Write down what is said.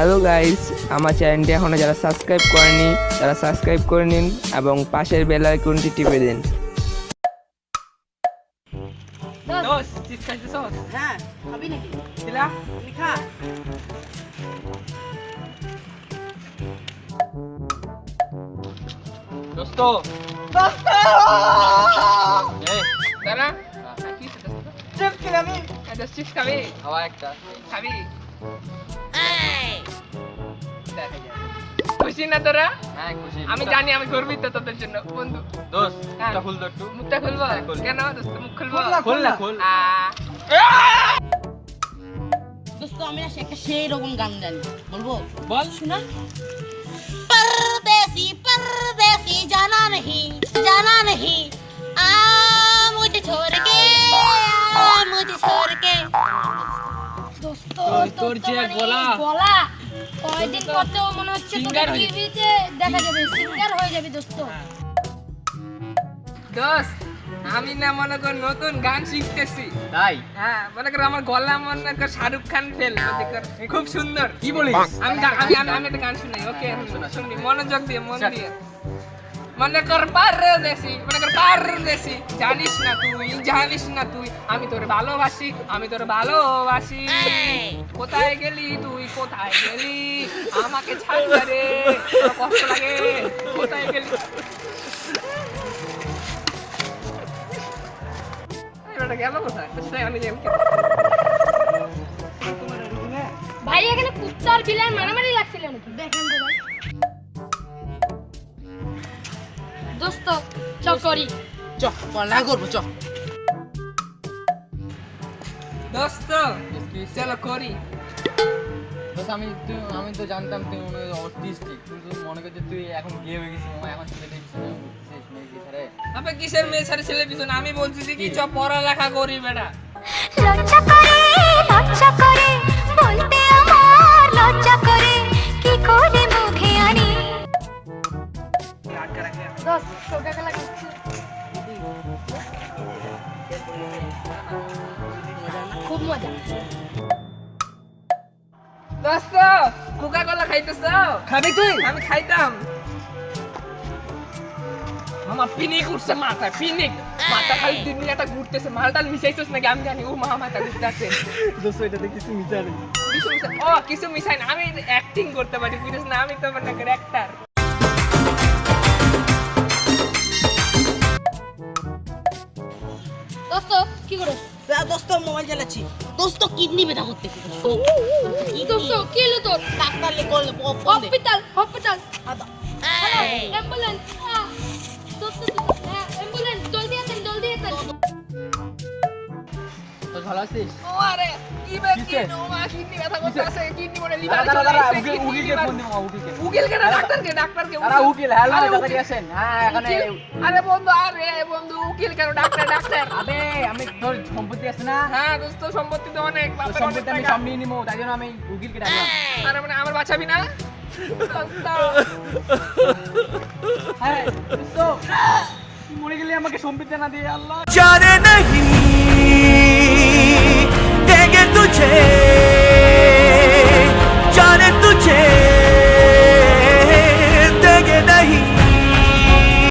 Hello guys, আমার চ্যানেলটি এখনও যারা সাবস্ক্রাইব করেনি তারা সাবস্ক্রাইব করে নিন এবং পাশের বেল আইকনটি টিপে দিন। দোস্ত চিজ খাইতেছস? হ্যাঁ, খাবি নাকি? ছিলা তুই খা। দোস্ত দোস্ত! এই দাঁড়া কি চিপ খেলামি। দোস্ত চিপস খাবি? খাওয়া একটা খাবি? দেখা যায়। খুশি না তোরা? হ্যাঁ খুশি। আমি জানি আমি গর্বিত তোদের জন্য বন্ধু। দোস্ত হ্যাঁ। মুখটা খুল তো একটু। মুখটা খুলবো? হ্যাঁ, খুল। কেন দোস্ত মুখ খুলবো? খোল না খোল। দোস্ত আমি না একটা সেই রকম গান জানি, বলবো? বল। শোনা। परदेसी परदेसी जाना नहीं मुझे छोड़ के দোস্ত তোর যে গলা। গলা কয়দিন পরতেও মনে হচ্ছে Singer তোকে হয়ে টিভিতে দেখা যাবে, সিঙ্গার হয়ে যাবে দোস্ত। দোস্ত আমি না মনে কর নতুন গান শিখতেছি। তাই হ্যাঁ মনে কর আমার গলা মনে কর শাহরুখ খান ফেল খুব সুন্দর। কি বলিস? আমি আমি একটা গান শুনাই। ওকে শুনি মনোযোগ দিয়ে মন শোন। দিয়ে। মনে কর পারদেশি জানিস না তুই আমি তোরে ভালোবাসি কোথায় গেলি আমাকে ছাড় রে, তোর কষ্ট লাগে কোথায় গেলি। এটা গেল কোথায়? আমি ভাই এখানে কুত্তার বিলাই মারামারি লাগছিল নাকি? দেখেন তো ভাই। দোস্ত চকরি চ পড়া করবো চ। দোস্ত চলো করি। দোস্ত আমি তো জানতাম তুই অটিস্টিক, কিন্তু মনে করছিস তুই এখন বিয়ে হয়ে গেছিস, এখন ছেলে দেখছিস মেয়ে কি ছাড়ে। আপনি কিসের মেয়ে ছাড়া ছেলে পিছনে? আমি বলছি যে কি চ পড়ালেখা করি বেটা। লজ্জা করে বলতে আমার লজ্জা করে কি করে মুখে আনি। দোস্ত কোকা কোলা খাচ্ছি। খুব মজা। দোস্ত কোকা কোলা খাইতেছ? খাবি তুই? আমি খাইতাম। আমার পিনিক উঠছে মাথায়, মাথা খালি দুনিয়াটা ঘুরতেছে। মালটাল মিশাইছিস নাকি আমি জানি। ও মা মাথা ঘুরতেছে। দোস্ত এটাতে কিছু মিশা নেই। কিছু মিশাই না, আমি অ্যাক্টিং করতে পারি বুঝিস না, আমি তো মনে করি অ্যাক্টর। দোস্ত কি করছ? দোস্ত মোবাইল চালাচ্ছি। দোস্ত কিডনি ব্যথা করতেছে। দোস্ত কি হলো তোর? ডাক্তার লে কল হসপিটাল আদা। অ্যাম্বুলেন্স। দোস্ত হ্যাঁ অ্যাম্বুলেন্স জলদি আসেন। তো ভালো আছিস? ও আরে কি বে কি কিসে? নো মা কিডনি ব্যথা করতেছে, কিডনি মনে লিভার দাঁড়া উকিলকে ফোন দিবো উকিলকে। উকিল কেন? ডাক্তারকে দাঁড়া উকিল, হ্যালো আরে তাড়াতাড়ি উকিল। আসেন। হ্যাঁ এখানে আরে বন্ধু উকিল কেন? ডাক্তার। আবে আমি তোর সম্পত্তি আছে না, হ্যাঁ দোস্ত সম্পত্তি তো অনেক, তোর বাপের অনেক সম্পত্তি আমি টাকা। সব নিয়ে নিবো, তাই জন্য আমি উকিলকে ডাকলাম। আরে মানে আমার বাঁচাবি না? দোস্ত, হ্যাঁ দোস্ত মরে গেলে আমাকে সম্পত্তি না দিয়ে আল্লাহ जाने नहीं देंगे तुझे